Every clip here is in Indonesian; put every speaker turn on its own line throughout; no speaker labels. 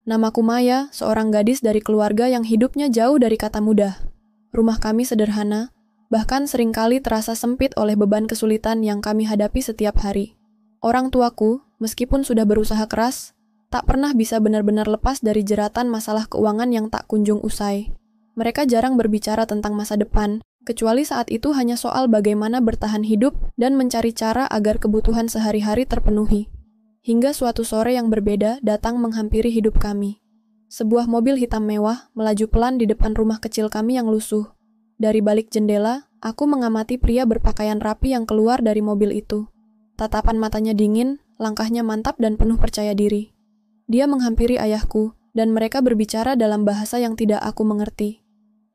Namaku Maya, seorang gadis dari keluarga yang hidupnya jauh dari kata mudah. Rumah kami sederhana, bahkan seringkali terasa sempit oleh beban kesulitan yang kami hadapi setiap hari. Orang tuaku, meskipun sudah berusaha keras, tak pernah bisa benar-benar lepas dari jeratan masalah keuangan yang tak kunjung usai. Mereka jarang berbicara tentang masa depan, kecuali saat itu hanya soal bagaimana bertahan hidup dan mencari cara agar kebutuhan sehari-hari terpenuhi. Hingga suatu sore yang berbeda datang menghampiri hidup kami. Sebuah mobil hitam mewah melaju pelan di depan rumah kecil kami yang lusuh. Dari balik jendela, aku mengamati pria berpakaian rapi yang keluar dari mobil itu. Tatapan matanya dingin, langkahnya mantap dan penuh percaya diri. Dia menghampiri ayahku, dan mereka berbicara dalam bahasa yang tidak aku mengerti.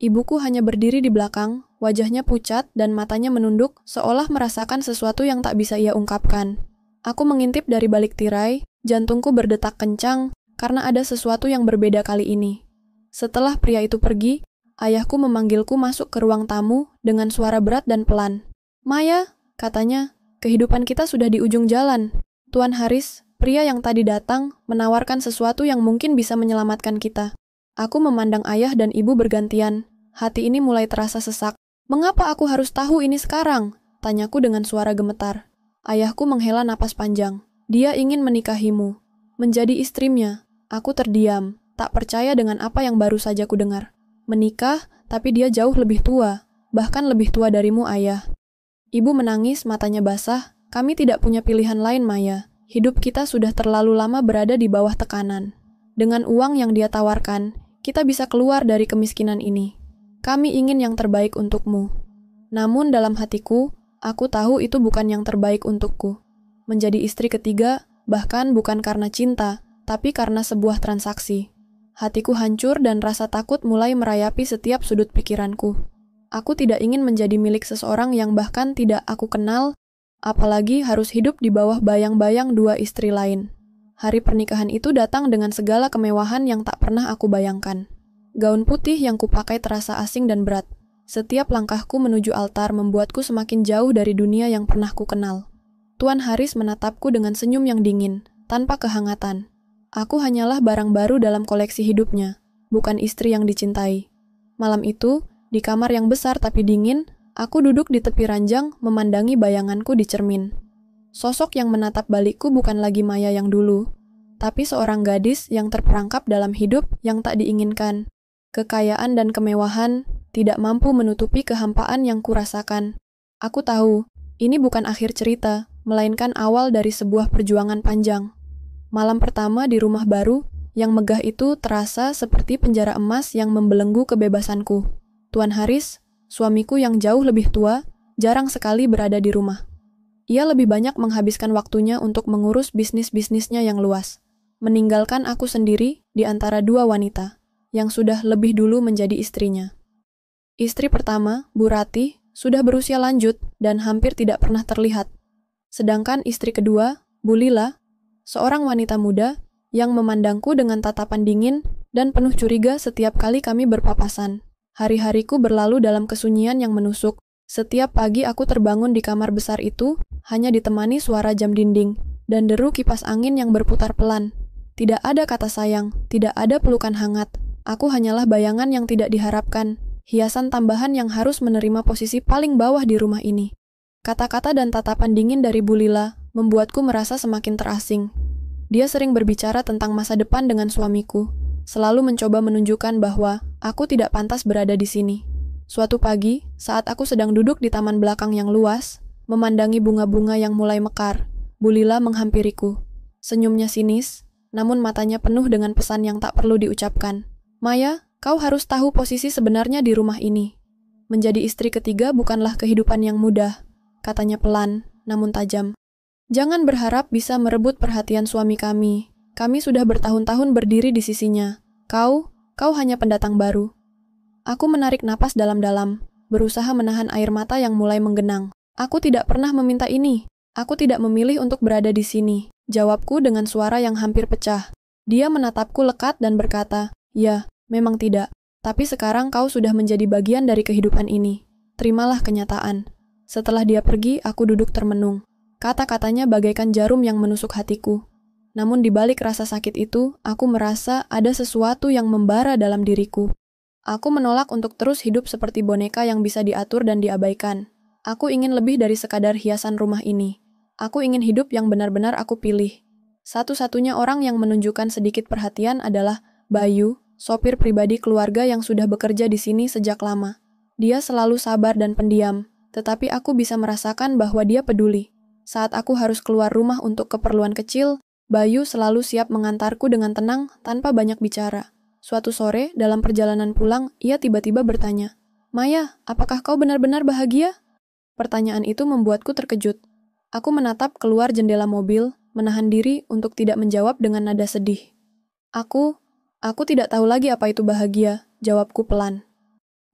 Ibuku hanya berdiri di belakang, wajahnya pucat dan matanya menunduk seolah merasakan sesuatu yang tak bisa ia ungkapkan. Aku mengintip dari balik tirai, jantungku berdetak kencang karena ada sesuatu yang berbeda kali ini. Setelah pria itu pergi, ayahku memanggilku masuk ke ruang tamu dengan suara berat dan pelan. "Maya," katanya, "kehidupan kita sudah di ujung jalan. Tuan Haris, pria yang tadi datang, menawarkan sesuatu yang mungkin bisa menyelamatkan kita." Aku memandang ayah dan ibu bergantian. Hati ini mulai terasa sesak. "Mengapa aku harus tahu ini sekarang?" tanyaku dengan suara gemetar. Ayahku menghela napas panjang. "Dia ingin menikahimu, menjadi istrinya." Aku terdiam, tak percaya dengan apa yang baru saja ku dengar. "Menikah, tapi dia jauh lebih tua, bahkan lebih tua darimu, ayah." Ibu menangis, matanya basah. "Kami tidak punya pilihan lain, Maya. Hidup kita sudah terlalu lama berada di bawah tekanan. Dengan uang yang dia tawarkan, kita bisa keluar dari kemiskinan ini. Kami ingin yang terbaik untukmu." Namun dalam hatiku, aku tahu itu bukan yang terbaik untukku. Menjadi istri ketiga, bahkan bukan karena cinta, tapi karena sebuah transaksi. Hatiku hancur dan rasa takut mulai merayapi setiap sudut pikiranku. Aku tidak ingin menjadi milik seseorang yang bahkan tidak aku kenal, apalagi harus hidup di bawah bayang-bayang dua istri lain. Hari pernikahan itu datang dengan segala kemewahan yang tak pernah aku bayangkan. Gaun putih yang kupakai terasa asing dan berat. Setiap langkahku menuju altar membuatku semakin jauh dari dunia yang pernah ku kenal. Tuan Haris menatapku dengan senyum yang dingin, tanpa kehangatan. Aku hanyalah barang baru dalam koleksi hidupnya, bukan istri yang dicintai. Malam itu, di kamar yang besar tapi dingin, aku duduk di tepi ranjang memandangi bayanganku di cermin. Sosok yang menatap balikku bukan lagi Maya yang dulu, tapi seorang gadis yang terperangkap dalam hidup yang tak diinginkan. Kekayaan dan kemewahan tidak mampu menutupi kehampaan yang kurasakan. Aku tahu, ini bukan akhir cerita, melainkan awal dari sebuah perjuangan panjang. Malam pertama di rumah baru, yang megah itu terasa seperti penjara emas yang membelenggu kebebasanku. Tuan Haris, suamiku yang jauh lebih tua, jarang sekali berada di rumah. Ia lebih banyak menghabiskan waktunya untuk mengurus bisnis-bisnisnya yang luas, meninggalkan aku sendiri di antara dua wanita, yang sudah lebih dulu menjadi istrinya. Istri pertama, Bu Ratih, sudah berusia lanjut dan hampir tidak pernah terlihat. Sedangkan istri kedua, Bu Lila, seorang wanita muda yang memandangku dengan tatapan dingin dan penuh curiga setiap kali kami berpapasan. Hari-hariku berlalu dalam kesunyian yang menusuk. Setiap pagi aku terbangun di kamar besar itu, hanya ditemani suara jam dinding dan deru kipas angin yang berputar pelan. Tidak ada kata sayang, tidak ada pelukan hangat. Aku hanyalah bayangan yang tidak diharapkan, hiasan tambahan yang harus menerima posisi paling bawah di rumah ini. Kata-kata dan tatapan dingin dari Bu Lila membuatku merasa semakin terasing. Dia sering berbicara tentang masa depan dengan suamiku, selalu mencoba menunjukkan bahwa aku tidak pantas berada di sini. Suatu pagi, saat aku sedang duduk di taman belakang yang luas, memandangi bunga-bunga yang mulai mekar, Bu Lila menghampiriku. Senyumnya sinis, namun matanya penuh dengan pesan yang tak perlu diucapkan. "Maya, kau harus tahu posisi sebenarnya di rumah ini. Menjadi istri ketiga bukanlah kehidupan yang mudah," katanya pelan, namun tajam. "Jangan berharap bisa merebut perhatian suami kami. Kami sudah bertahun-tahun berdiri di sisinya. Kau hanya pendatang baru." Aku menarik napas dalam-dalam, berusaha menahan air mata yang mulai menggenang. "Aku tidak pernah meminta ini. Aku tidak memilih untuk berada di sini," jawabku dengan suara yang hampir pecah. Dia menatapku lekat dan berkata, "Ya, memang tidak. Tapi sekarang kau sudah menjadi bagian dari kehidupan ini. Terimalah kenyataan." Setelah dia pergi, aku duduk termenung. Kata-katanya bagaikan jarum yang menusuk hatiku. Namun di balik rasa sakit itu, aku merasa ada sesuatu yang membara dalam diriku. Aku menolak untuk terus hidup seperti boneka yang bisa diatur dan diabaikan. Aku ingin lebih dari sekadar hiasan rumah ini. Aku ingin hidup yang benar-benar aku pilih. Satu-satunya orang yang menunjukkan sedikit perhatian adalah Bayu, sopir pribadi keluarga yang sudah bekerja di sini sejak lama. Dia selalu sabar dan pendiam, tetapi aku bisa merasakan bahwa dia peduli. Saat aku harus keluar rumah untuk keperluan kecil, Bayu selalu siap mengantarku dengan tenang tanpa banyak bicara. Suatu sore, dalam perjalanan pulang, ia tiba-tiba bertanya, "Maya, apakah kau benar-benar bahagia?" Pertanyaan itu membuatku terkejut. Aku menatap keluar jendela mobil, menahan diri untuk tidak menjawab dengan nada sedih. Aku tidak tahu lagi apa itu bahagia," jawabku pelan.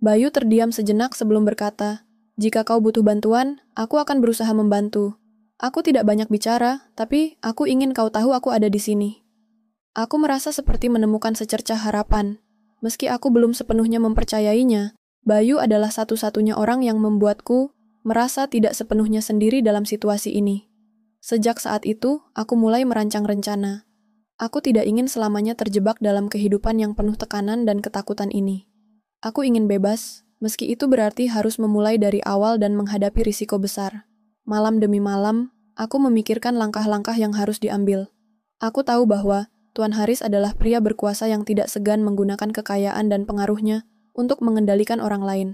Bayu terdiam sejenak sebelum berkata, "Jika kau butuh bantuan, aku akan berusaha membantu. Aku tidak banyak bicara, tapi aku ingin kau tahu aku ada di sini." Aku merasa seperti menemukan secercah harapan. Meski aku belum sepenuhnya mempercayainya, Bayu adalah satu-satunya orang yang membuatku merasa tidak sepenuhnya sendiri dalam situasi ini. Sejak saat itu, aku mulai merancang rencana. Aku tidak ingin selamanya terjebak dalam kehidupan yang penuh tekanan dan ketakutan ini. Aku ingin bebas, meski itu berarti harus memulai dari awal dan menghadapi risiko besar. Malam demi malam, aku memikirkan langkah-langkah yang harus diambil. Aku tahu bahwa Tuan Haris adalah pria berkuasa yang tidak segan menggunakan kekayaan dan pengaruhnya untuk mengendalikan orang lain.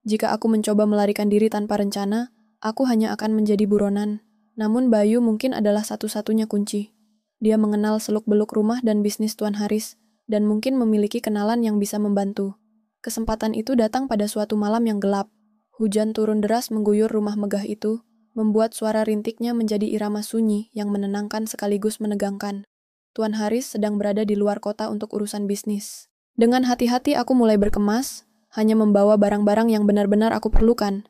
Jika aku mencoba melarikan diri tanpa rencana, aku hanya akan menjadi buronan. Namun Bayu mungkin adalah satu-satunya kunci. Dia mengenal seluk-beluk rumah dan bisnis Tuan Haris, dan mungkin memiliki kenalan yang bisa membantu. Kesempatan itu datang pada suatu malam yang gelap. Hujan turun deras mengguyur rumah megah itu, membuat suara rintiknya menjadi irama sunyi yang menenangkan sekaligus menegangkan. Tuan Haris sedang berada di luar kota untuk urusan bisnis. Dengan hati-hati aku mulai berkemas, hanya membawa barang-barang yang benar-benar aku perlukan.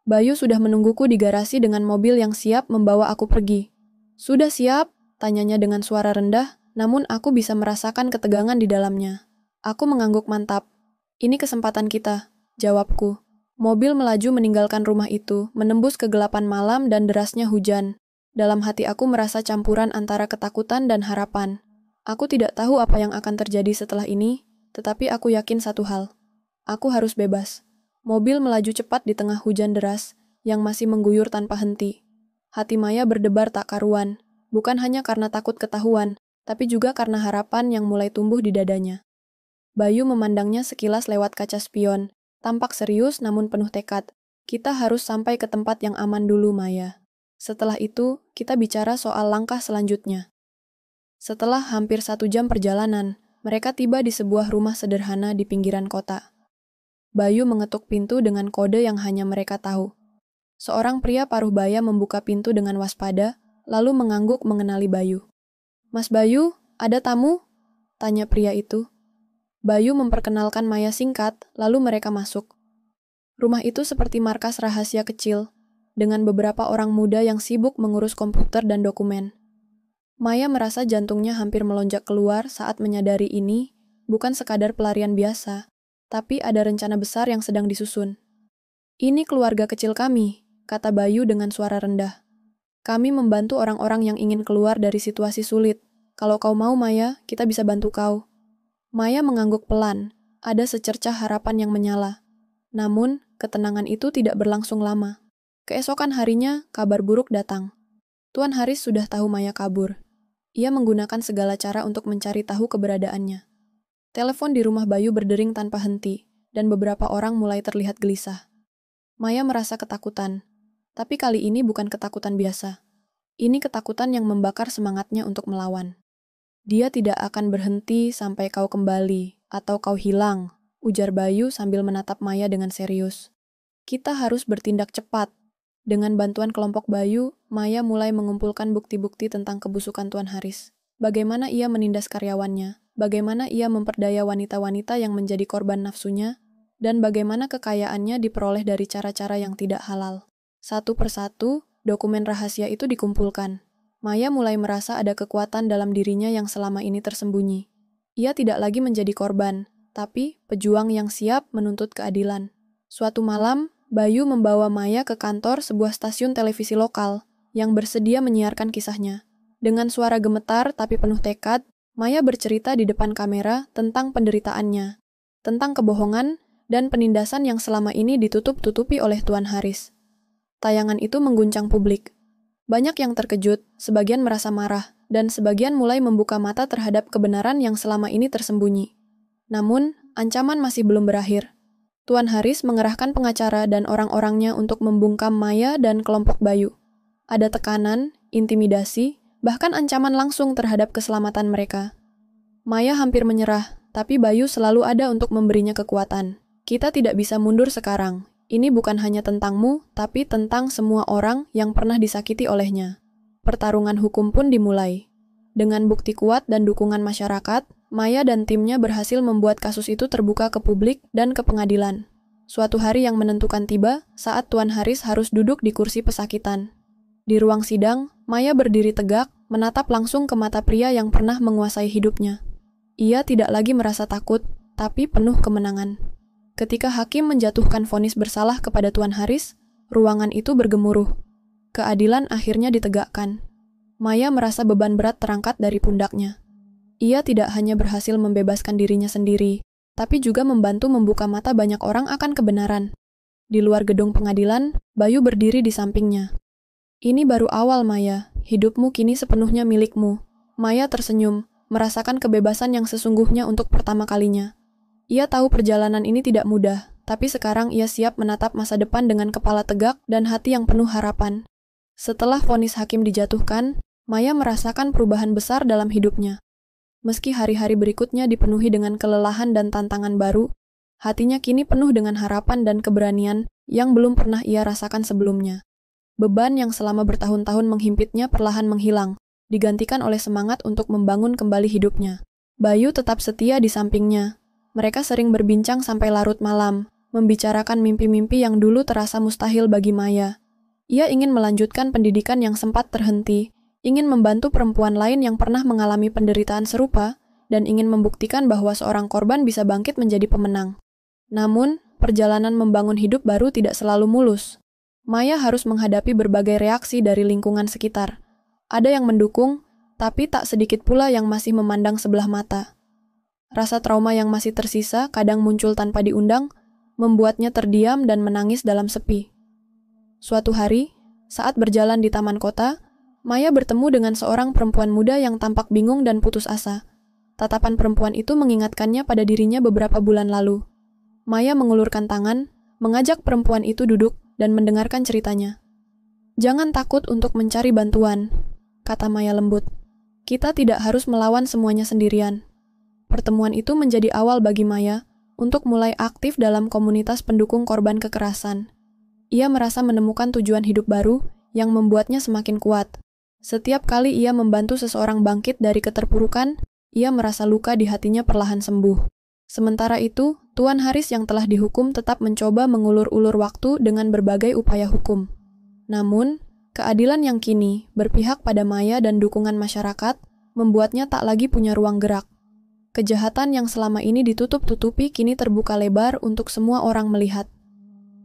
Bayu sudah menungguku di garasi dengan mobil yang siap membawa aku pergi. "Sudah siap?" tanyanya dengan suara rendah, namun aku bisa merasakan ketegangan di dalamnya. Aku mengangguk mantap. "Ini kesempatan kita," jawabku. Mobil melaju meninggalkan rumah itu, menembus kegelapan malam dan derasnya hujan. Dalam hati aku merasa campuran antara ketakutan dan harapan. Aku tidak tahu apa yang akan terjadi setelah ini, tetapi aku yakin satu hal. Aku harus bebas. Mobil melaju cepat di tengah hujan deras, yang masih mengguyur tanpa henti. Hati Maya berdebar tak karuan, bukan hanya karena takut ketahuan, tapi juga karena harapan yang mulai tumbuh di dadanya. Bayu memandangnya sekilas lewat kaca spion, tampak serius namun penuh tekad. "Kita harus sampai ke tempat yang aman dulu, Maya. Setelah itu, kita bicara soal langkah selanjutnya." Setelah hampir 1 jam perjalanan, mereka tiba di sebuah rumah sederhana di pinggiran kota. Bayu mengetuk pintu dengan kode yang hanya mereka tahu. Seorang pria paruh baya membuka pintu dengan waspada, lalu mengangguk mengenali Bayu. "Mas Bayu, ada tamu?" tanya pria itu. Bayu memperkenalkan Maya singkat, lalu mereka masuk. Rumah itu seperti markas rahasia kecil, dengan beberapa orang muda yang sibuk mengurus komputer dan dokumen. Maya merasa jantungnya hampir melonjak keluar saat menyadari ini bukan sekadar pelarian biasa, tapi ada rencana besar yang sedang disusun. "Ini keluarga kecil kami," kata Bayu dengan suara rendah. "Kami membantu orang-orang yang ingin keluar dari situasi sulit. Kalau kau mau, Maya, kita bisa bantu kau." Maya mengangguk pelan, ada secercah harapan yang menyala. Namun, ketenangan itu tidak berlangsung lama. Keesokan harinya, kabar buruk datang. Tuan Haris sudah tahu Maya kabur. Ia menggunakan segala cara untuk mencari tahu keberadaannya. Telepon di rumah Bayu berdering tanpa henti, dan beberapa orang mulai terlihat gelisah. Maya merasa ketakutan, tapi kali ini bukan ketakutan biasa. Ini ketakutan yang membakar semangatnya untuk melawan. "Dia tidak akan berhenti sampai kau kembali, atau kau hilang," ujar Bayu sambil menatap Maya dengan serius. "Kita harus bertindak cepat." Dengan bantuan kelompok Bayu, Maya mulai mengumpulkan bukti-bukti tentang kebusukan Tuan Haris. Bagaimana ia menindas karyawannya, bagaimana ia memperdaya wanita-wanita yang menjadi korban nafsunya, dan bagaimana kekayaannya diperoleh dari cara-cara yang tidak halal. Satu persatu, dokumen rahasia itu dikumpulkan. Maya mulai merasa ada kekuatan dalam dirinya yang selama ini tersembunyi. Ia tidak lagi menjadi korban, tapi pejuang yang siap menuntut keadilan. Suatu malam, Bayu membawa Maya ke kantor sebuah stasiun televisi lokal yang bersedia menyiarkan kisahnya. Dengan suara gemetar tapi penuh tekad, Maya bercerita di depan kamera tentang penderitaannya, tentang kebohongan dan penindasan yang selama ini ditutup-tutupi oleh Tuan Haris. Tayangan itu mengguncang publik. Banyak yang terkejut, sebagian merasa marah, dan sebagian mulai membuka mata terhadap kebenaran yang selama ini tersembunyi. Namun, ancaman masih belum berakhir. Tuan Haris mengerahkan pengacara dan orang-orangnya untuk membungkam Maya dan kelompok Bayu. Ada tekanan, intimidasi, bahkan ancaman langsung terhadap keselamatan mereka. Maya hampir menyerah, tapi Bayu selalu ada untuk memberinya kekuatan. Kita tidak bisa mundur sekarang. Ini bukan hanya tentangmu, tapi tentang semua orang yang pernah disakiti olehnya. Pertarungan hukum pun dimulai. Dengan bukti kuat dan dukungan masyarakat, Maya dan timnya berhasil membuat kasus itu terbuka ke publik dan ke pengadilan. Suatu hari yang menentukan tiba saat Tuan Haris harus duduk di kursi pesakitan. Di ruang sidang, Maya berdiri tegak, menatap langsung ke mata pria yang pernah menguasai hidupnya. Ia tidak lagi merasa takut, tapi penuh kemenangan. Ketika hakim menjatuhkan vonis bersalah kepada Tuan Haris, ruangan itu bergemuruh. Keadilan akhirnya ditegakkan. Maya merasa beban berat terangkat dari pundaknya. Ia tidak hanya berhasil membebaskan dirinya sendiri, tapi juga membantu membuka mata banyak orang akan kebenaran. Di luar gedung pengadilan, Bayu berdiri di sampingnya. Ini baru awal, Maya. Hidupmu kini sepenuhnya milikmu. Maya tersenyum, merasakan kebebasan yang sesungguhnya untuk pertama kalinya. Ia tahu perjalanan ini tidak mudah, tapi sekarang ia siap menatap masa depan dengan kepala tegak dan hati yang penuh harapan. Setelah vonis hakim dijatuhkan, Maya merasakan perubahan besar dalam hidupnya. Meski hari-hari berikutnya dipenuhi dengan kelelahan dan tantangan baru, hatinya kini penuh dengan harapan dan keberanian yang belum pernah ia rasakan sebelumnya. Beban yang selama bertahun-tahun menghimpitnya perlahan menghilang, digantikan oleh semangat untuk membangun kembali hidupnya. Bayu tetap setia di sampingnya. Mereka sering berbincang sampai larut malam, membicarakan mimpi-mimpi yang dulu terasa mustahil bagi Maya. Ia ingin melanjutkan pendidikan yang sempat terhenti, ingin membantu perempuan lain yang pernah mengalami penderitaan serupa, dan ingin membuktikan bahwa seorang korban bisa bangkit menjadi pemenang. Namun, perjalanan membangun hidup baru tidak selalu mulus. Maya harus menghadapi berbagai reaksi dari lingkungan sekitar. Ada yang mendukung, tapi tak sedikit pula yang masih memandang sebelah mata. Rasa trauma yang masih tersisa kadang muncul tanpa diundang, membuatnya terdiam dan menangis dalam sepi. Suatu hari, saat berjalan di taman kota, Maya bertemu dengan seorang perempuan muda yang tampak bingung dan putus asa. Tatapan perempuan itu mengingatkannya pada dirinya beberapa bulan lalu. Maya mengulurkan tangan, mengajak perempuan itu duduk dan mendengarkan ceritanya. "Jangan takut untuk mencari bantuan," kata Maya lembut. "Kita tidak harus melawan semuanya sendirian." Pertemuan itu menjadi awal bagi Maya untuk mulai aktif dalam komunitas pendukung korban kekerasan. Ia merasa menemukan tujuan hidup baru yang membuatnya semakin kuat. Setiap kali ia membantu seseorang bangkit dari keterpurukan, ia merasa luka di hatinya perlahan sembuh. Sementara itu, Tuan Haris yang telah dihukum tetap mencoba mengulur-ulur waktu dengan berbagai upaya hukum. Namun, keadilan yang kini berpihak pada Maya dan dukungan masyarakat membuatnya tak lagi punya ruang gerak. Kejahatan yang selama ini ditutup-tutupi kini terbuka lebar untuk semua orang melihat.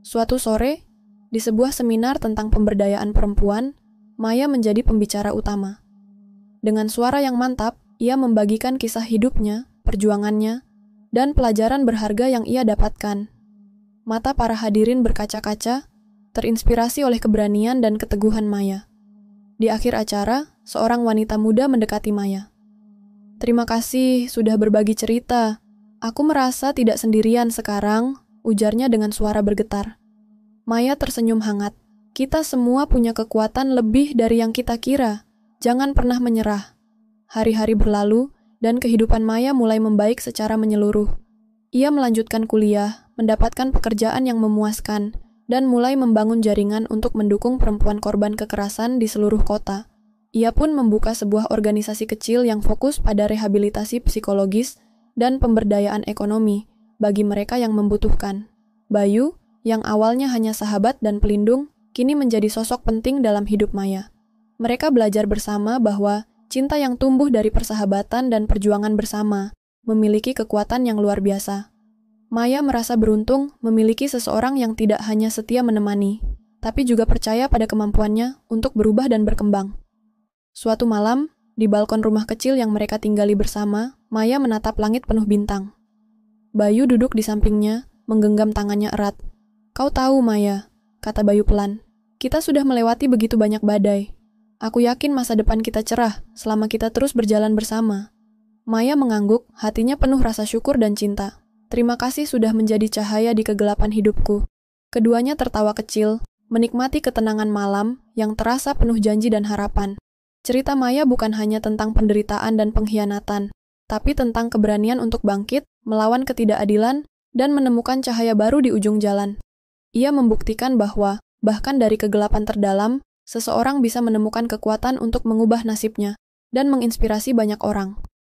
Suatu sore, di sebuah seminar tentang pemberdayaan perempuan, Maya menjadi pembicara utama. Dengan suara yang mantap, ia membagikan kisah hidupnya, perjuangannya, dan pelajaran berharga yang ia dapatkan. Mata para hadirin berkaca-kaca, terinspirasi oleh keberanian dan keteguhan Maya. Di akhir acara, seorang wanita muda mendekati Maya. "Terima kasih sudah berbagi cerita. Aku merasa tidak sendirian sekarang," ujarnya dengan suara bergetar. Maya tersenyum hangat. "Kita semua punya kekuatan lebih dari yang kita kira. Jangan pernah menyerah." Hari-hari berlalu, dan kehidupan Maya mulai membaik secara menyeluruh. Ia melanjutkan kuliah, mendapatkan pekerjaan yang memuaskan, dan mulai membangun jaringan untuk mendukung perempuan korban kekerasan di seluruh kota. Ia pun membuka sebuah organisasi kecil yang fokus pada rehabilitasi psikologis dan pemberdayaan ekonomi bagi mereka yang membutuhkan. Bayu, yang awalnya hanya sahabat dan pelindung, kini menjadi sosok penting dalam hidup Maya. Mereka belajar bersama bahwa cinta yang tumbuh dari persahabatan dan perjuangan bersama memiliki kekuatan yang luar biasa. Maya merasa beruntung memiliki seseorang yang tidak hanya setia menemani, tapi juga percaya pada kemampuannya untuk berubah dan berkembang. Suatu malam, di balkon rumah kecil yang mereka tinggali bersama, Maya menatap langit penuh bintang. Bayu duduk di sampingnya, menggenggam tangannya erat. "Kau tahu, Maya," kata Bayu pelan, "kita sudah melewati begitu banyak badai. Aku yakin masa depan kita cerah selama kita terus berjalan bersama." Maya mengangguk, hatinya penuh rasa syukur dan cinta. "Terima kasih sudah menjadi cahaya di kegelapan hidupku." Keduanya tertawa kecil, menikmati ketenangan malam yang terasa penuh janji dan harapan. Cerita Maya bukan hanya tentang penderitaan dan pengkhianatan, tapi tentang keberanian untuk bangkit, melawan ketidakadilan, dan menemukan cahaya baru di ujung jalan. Ia membuktikan bahwa, bahkan dari kegelapan terdalam, seseorang bisa menemukan kekuatan untuk mengubah nasibnya, dan menginspirasi banyak orang.